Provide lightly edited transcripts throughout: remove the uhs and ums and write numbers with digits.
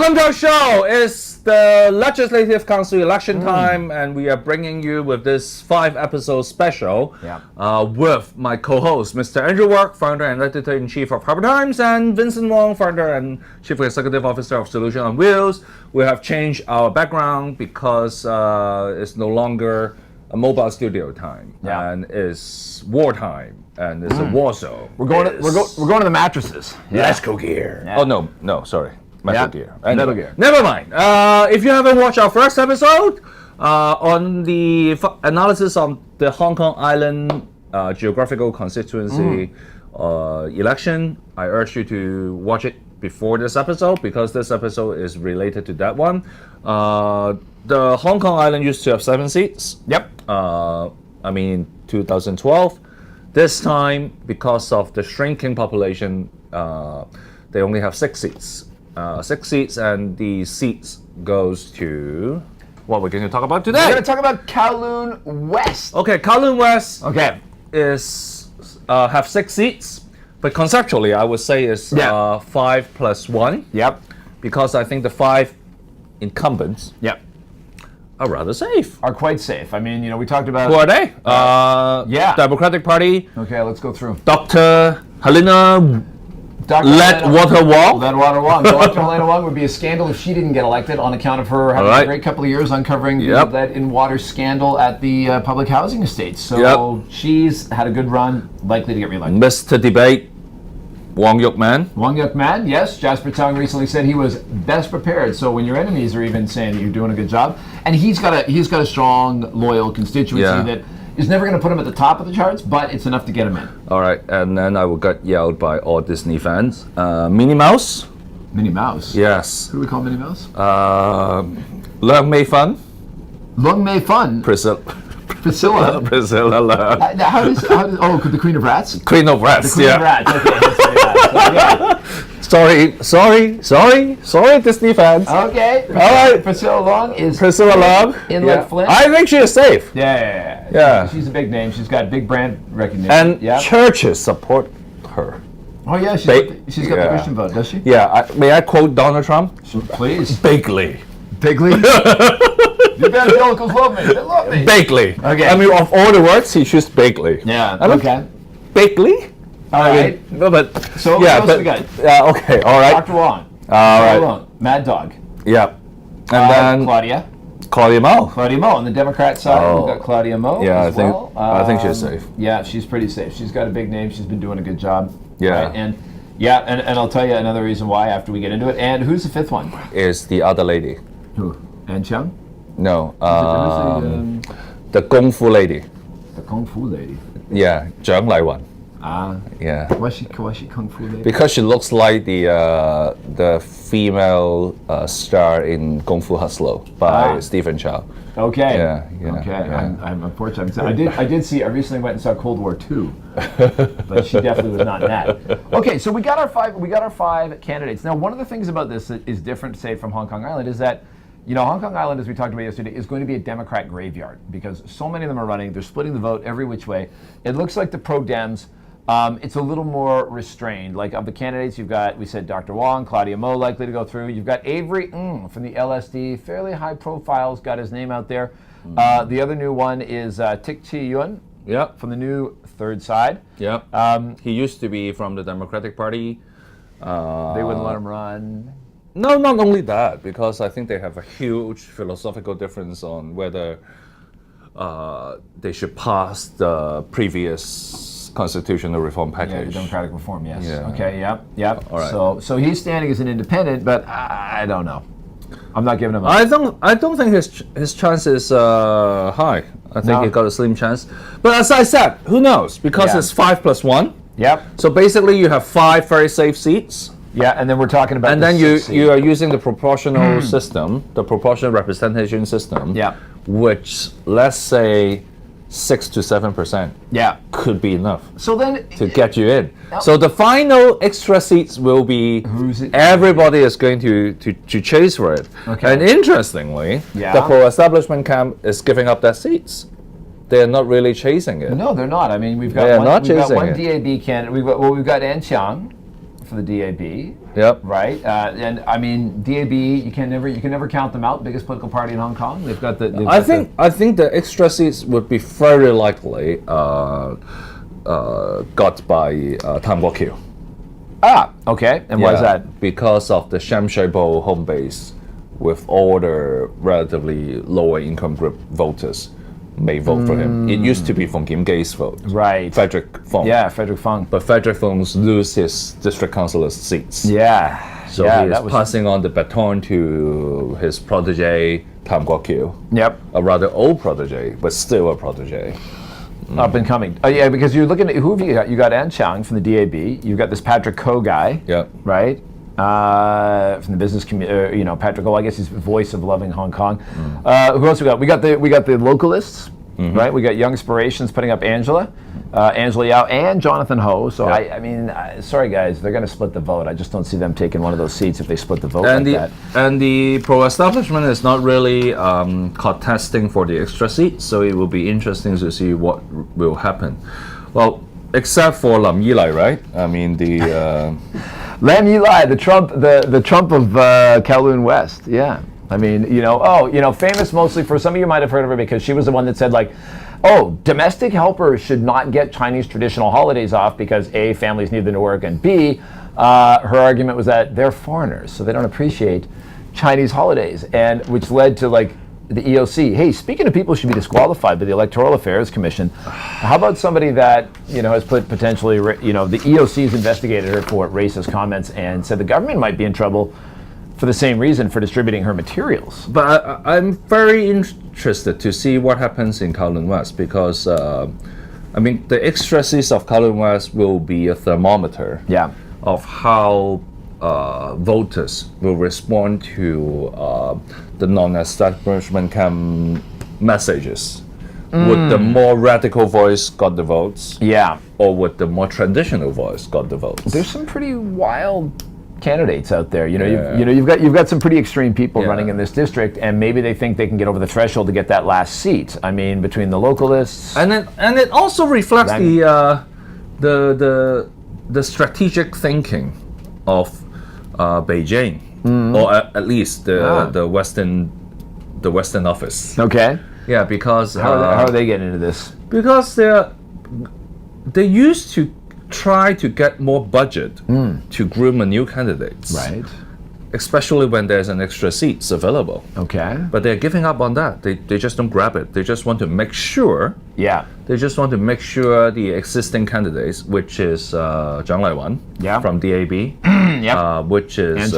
Welcome to our show. It's the Legislative Council election time, and we are bringing you with this 5-episode special with my co-host, Mr. Andrew Work, founder and editor-in-chief of Harbour Times, and Vincent Wong, founder and chief executive officer of Solution on Wheels. We have changed our background because it's no longer a mobile studio time, and it's wartime, and it's a war zone. We're going to the mattresses. Let's go gear. Oh no, sorry. Metal Gear. Metal Gear. Never mind. If you haven't watched our first episode on the analysis of the Hong Kong Island geographical constituency election, I urge you to watch it before this episode because this episode is related to that one. The Hong Kong Island used to have 7 seats. Yep. I mean, 2012. This time, because of the shrinking population, they only have 6 seats. 6 seats, and the seats goes to what we're going to talk about today. We're going to talk about Kowloon West. Okay, Kowloon West Okay. is have 6 seats, but conceptually, I would say is 5 plus 1. Yep. Because I think the 5 incumbents are rather safe. Are quite safe. I mean, you know, we talked about... Who are they? Democratic Party. Okay, let's go through. Dr. Helena Ledwater Wong. Ledwater Wong. Dr. Helena Wong would be a scandal if she didn't get elected on account of her having a great couple of years uncovering the lead in water scandal at the public housing estates. So she's had a good run, likely to get reelected. Mr. Debate, Wong Yuk Man. Wong Yuk Man, yes. Jasper Tong recently said he was best prepared. So when your enemies are even saying that you're doing a good job, and he's got a strong, loyal constituency that is never going to put him at the top of the charts, but it's enough to get him in. All right, and then I will get yelled by all Disney fans. Minnie Mouse. Minnie Mouse? Yes. Who do we call Minnie Mouse? Leung Mei Fun. Leung Mei Fun? Priscilla. Priscilla Leung. How does the Queen of Rats? Queen of Rats, the Queen of Rats, okay, let's say that. Sorry, Disney fans. Okay. All right. Priscilla Leung is Priscilla Leung. In like Flint. I think she is safe. Yeah. She's a big name. She's got big brand recognition. And churches support her. Oh yeah, she's got the Christian vote, does she? Yeah. May I quote Donald Trump? Please. Bigly. Bigly? The evangelicals love me. They love me. Bigly. Okay. I mean, of all the words, he chooses Bigly. Yeah. Okay. Bigly? All right. No, but so what else we got? Okay. All right. Dr. Wong. All right. Mad Dog. Yeah. And then Claudia Mo. Claudia Mo on the Democrat side. We've got Claudia Mo. Yeah, I think she's safe. Yeah, she's pretty safe. She's got a big name. She's been doing a good job. Yeah. Right? And I'll tell you another reason why after we get into it. And who's the 5th one? Is the other lady. Who? Ann Chung? No. The Kung Fu lady. The Kung Fu lady. Yeah, Zhang Laiwan. Yeah. Why is she Kung Fu lady? Because she looks like the female star in Kung Fu Hustler by Stephen Chow. Okay. Yeah. Okay. Yeah. I'm unfortunate. I recently went and saw Cold War II, but she definitely was not in that. Okay, so we got our 5 candidates. Now, one of the things about this that is different, say, from Hong Kong Island is that, you know, Hong Kong Island, as we talked about yesterday, is going to be a Democrat graveyard because so many of them are running. They're splitting the vote every which way. It looks like the pro-Dems. It's a little more restrained. Like of the candidates, you've got, we said Dr. Wong, Claudia Mo likely to go through. You've got Avery from the LSD, fairly high profiles, got his name out there. The other new one is Tik Chi Yuen from the new Third Side. He used to be from the Democratic Party. They wouldn't let him run. No, not only that, because I think they have a huge philosophical difference on whether they should pass the previous constitutional reform package. Yeah, the democratic reform, yes. Yeah. Okay, yep. All right. So he's standing as an independent, but I don't know. I'm not giving him I don't think his chance is high. I think he got a slim chance. But as I said, who knows? Because it's 5 plus 1. Yep. So basically you have 5 very safe seats. Yeah, and then we're talking about and then you are using the proportional system, the proportional representation system. Yeah. Which, let's say, 6 to 7% could be enough to get you in. So the final extra seats will be everybody is going to chase for it. Okay. And interestingly, the pro-establishment camp is giving up their seats. They're not really chasing it. No, they're not. I mean, we've got one DAB candidate. We've got Ann Chiang for the DAB. Yep. Right. And I mean, DAB, you can never count them out. Biggest political party in Hong Kong. They've got the. I think the extra seats would be very likely got by Tam Kwok Kiew. Ah, okay. And why is that? Because of the Sham Shui Po home base, with all the relatively lower income group voters may vote for him. It used to be Fong Kim Gay's vote. Right. Frederick Fong. Yeah, Frederick Fong. But Frederick Fong's lose his district councillors' seats. Yeah. So he is passing on the baton to his protege, Tam Kwok Kiew. Yep. A rather old protege, but still a protege. Up and coming. Oh yeah, because you're looking at who have you got? You got An Chang from the DAB. You've got this Patrick Ko guy. Yeah. Right. From the business community, Patrick Ko. I guess he's the voice of loving Hong Kong. Who else we got? We got the localists. Right. We got Young Inspirations putting up Angela Yao, and Jonathan Ho. So I mean, sorry guys, they're going to split the vote. I just don't see them taking one of those seats if they split the vote that. And the pro-establishment is not really contesting for the extra seat, so it will be interesting to see what will happen. Well, except for Lam Yilai, right? I mean the Lam Yilai, the Trump of Kowloon West. Yeah. I mean, famous mostly for, some of you might have heard of her because she was the one that said, like, oh, domestic helpers should not get Chinese traditional holidays off because A, families need them to work, and B, her argument was that they're foreigners, so they don't appreciate Chinese holidays, and which led to, like, the EOC. Hey, speaking of people who should be disqualified by the Electoral Affairs Commission, how about somebody that, has put potentially, the EOC's investigated her for racist comments and said the government might be in trouble for the same reason for distributing her materials. But I'm very interested to see what happens in Kowloon West because, the extra seats of Kowloon West will be a thermometer of how voters will respond to the non-establishment camp messages. Would the more radical voice got the votes? Yeah. Or would the more traditional voice got the votes? There's some pretty wild candidates out there. You've got some pretty extreme people running in this district, and maybe they think they can get over the threshold to get that last seat. I mean, between the localists, and it also reflects the strategic thinking of Beijing, or at least the Western office. Okay. Yeah, because how are they getting into this? Because they used to try to get more budget to groom a new candidates. Right. Especially when there's an extra seats available. Okay. But they're giving up on that. They just don't grab it. They just want to make sure. Yeah. They just want to make sure the existing candidates, which is Zhang Laiwan from DAB, which is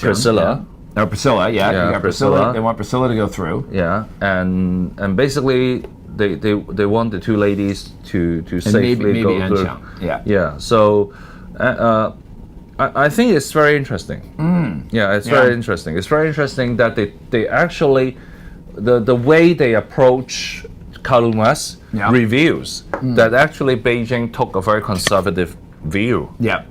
Priscilla. No, Priscilla, you got Priscilla. They want Priscilla to go through. Yeah, and basically they want the two ladies to safely go through. Yeah. So I think it's very interesting. Yeah, it's very interesting. It's very interesting that they actually the way they approach Kowloon West reveals that actually Beijing took a very conservative view. Yeah.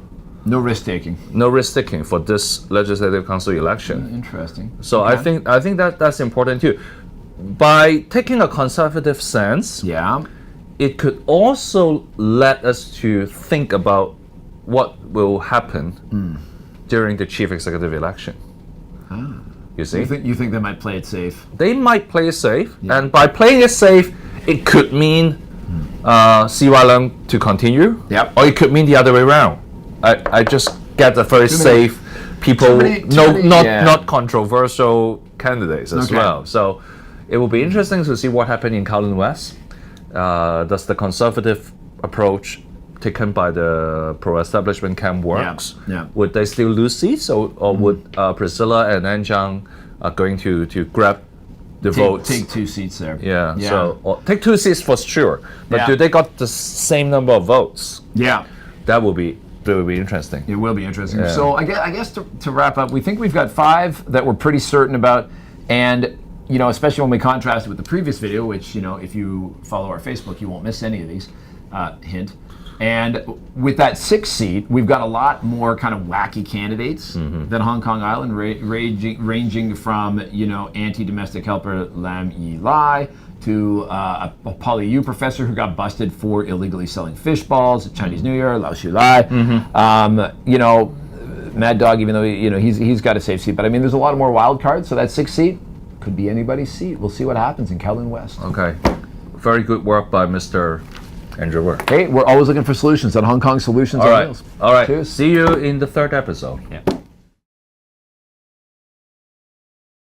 No risk taking. No risk taking for this legislative council election. Interesting. So I think that's important too. By taking a conservative stance, it could also let us to think about what will happen during the chief executive election. You see? You think they might play it safe? They might play it safe, and by playing it safe, it could mean CY Leung to continue, or it could mean the other way around. I just get a very safe people, not controversial candidates as well. So it will be interesting to see what happened in Kowloon West. Does the conservative approach taken by the pro-establishment camp works? Would they still lose seats, or would Priscilla and Anjiang are going to grab the votes? Take 2 seats there. So take 2 seats for sure. But do they got the same number of votes? That will be interesting. It will be interesting. So I guess to wrap up, we think we've got 5 that we're pretty certain about, and especially when we contrast it with the previous video, which if you follow our Facebook, you won't miss any of these. Hint. And with that 6th seat, we've got a lot more kind of wacky candidates than Hong Kong Island, ranging from anti-domestic helper Lam Yilai to a PolyU professor who got busted for illegally selling fish balls at Chinese New Year, Lao Shulai. Mad Dog, even though he's got a safe seat, but I mean, there's a lot of more wild cards. So that 6th seat could be anybody's seat. We'll see what happens in Kowloon West. Okay, very good work by Mr. Andrew Work. Hey, we're always looking for solutions at Hong Kong Solutions on Wheels. All right. Cheers. See you in the 3rd episode. Yeah.